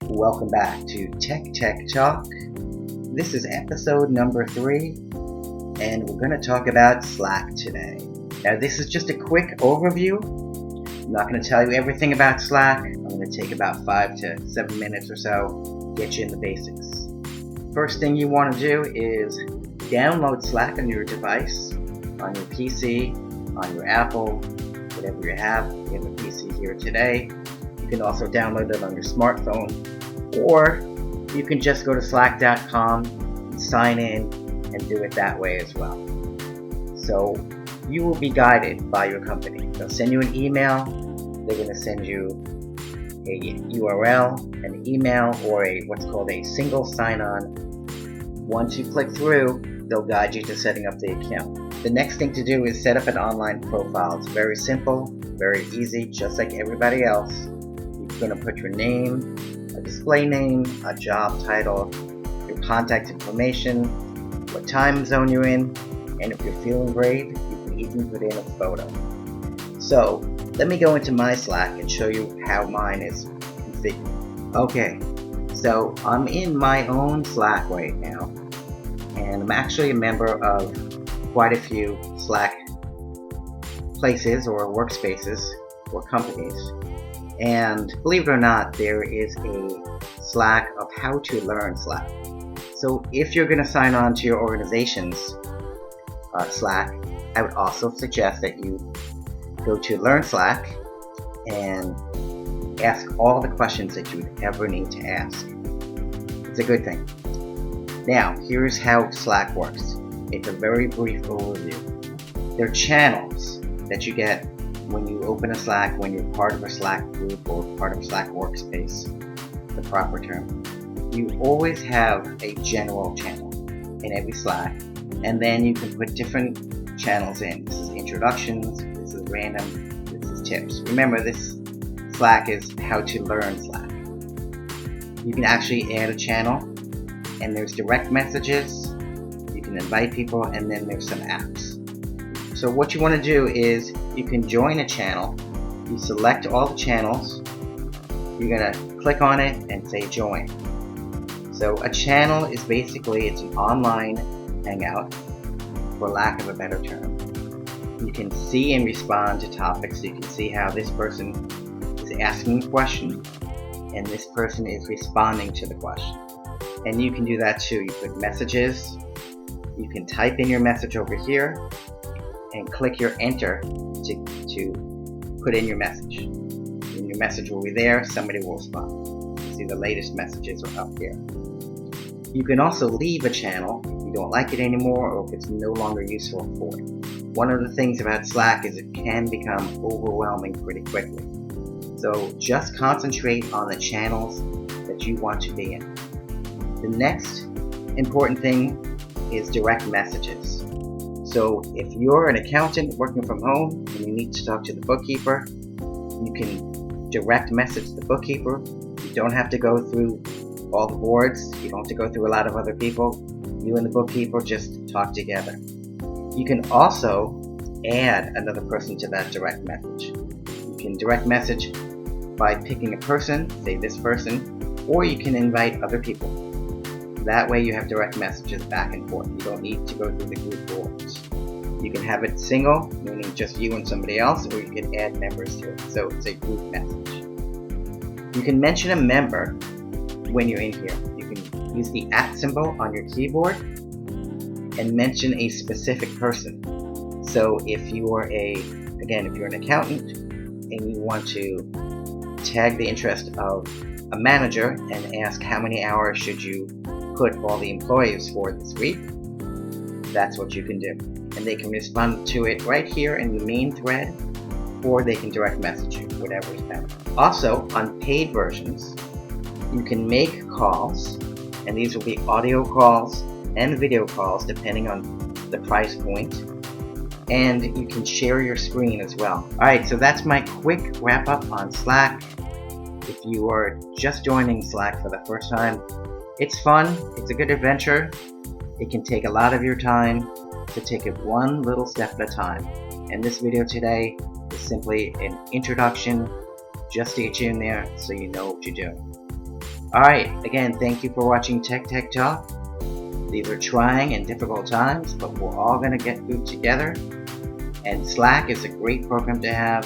Welcome back to Tech Talk. This is episode number 3, and we're going to talk about Slack today. Now, this is just a quick overview. I'm not going to tell you everything about Slack. I'm going to take about 5 to 7 minutes or so, get you in the basics. First thing you want to do is download Slack on your device, on your PC, on your Apple, whatever you have. We have a PC here today. You can also download it on your smartphone, or you can just go to slack.com, sign in, and do it that way as well. So you will be guided by your company. They'll send you an email. They're going to send you a URL, an email, or what's called a single sign-on. Once you click through, they'll guide you to setting up the account. The next thing to do is set up an online profile. It's very simple, very easy, just like everybody else. You're going to put your name, a display name, a job title, your contact information, what time zone you're in, and if you're feeling brave, you can even put in a photo. So let me go into my Slack and show you how mine is configured. Okay, so I'm in my own Slack right now, and I'm actually a member of quite a few Slack places or workspaces or companies. And believe it or not, there is a Slack of how to learn Slack. So if you're going to sign on to your organization's Slack, I would also suggest that you go to Learn Slack and ask all the questions that you would ever need to ask. It's a good thing. Now, here's how Slack works. It's a very brief overview. There are channels that you get when you open a Slack, when you're part of a Slack group or part of a Slack workspace, the proper term. You always have a general channel in every Slack, and then you can put different channels in. This is introductions, this is random, this is tips. Remember, this Slack is how to learn Slack. You can actually add a channel, and there's direct messages, you can invite people, and then there's some apps. So what you want to do is you can join a channel. You select all the channels. You're going to click on it and say join. So a channel is basically, it's an online hangout, for lack of a better term. You can see and respond to topics. You can see how this person is asking a question and this person is responding to the question. And you can do that too. You put messages. You can type in your message over here and click your enter to put in your message. And your message will be there, somebody will respond. You see the latest messages are up here. You can also leave a channel if you don't like it anymore or if it's no longer useful for it. One of the things about Slack is it can become overwhelming pretty quickly. So just concentrate on the channels that you want to be in. The next important thing is direct messages. So if you're an accountant working from home and you need to talk to the bookkeeper, you can direct message the bookkeeper. You don't have to go through all the boards. You don't have to go through a lot of other people. You and the bookkeeper just talk together. You can also add another person to that direct message. You can direct message by picking a person, say this person, or you can invite other people. That way you have direct messages back and forth. You don't need to go through the group boards. You can have it single, meaning just you and somebody else, or you can add members to it. So it's a group message. You can mention a member when you're in here. You can use the @ symbol on your keyboard and mention a specific person. So if you are if you're an accountant and you want to tag the interest of a manager and ask how many hours should you put all the employees for this week, that's what you can do. And they can respond to it right here in the main thread, or they can direct message you, whatever is better. Also, on paid versions, you can make calls, and these will be audio calls and video calls depending on the price point, and you can share your screen as well. Alright, so that's my quick wrap up on Slack. If you are just joining Slack for the first time, it's fun, it's a good adventure. It can take a lot of your time, to take it one little step at a time. And this video today is simply an introduction just to get you in there so you know what you're doing. Alright, again, thank you for watching Tech Talk. These are trying and difficult times, but we're all going to get through together. And Slack is a great program to have.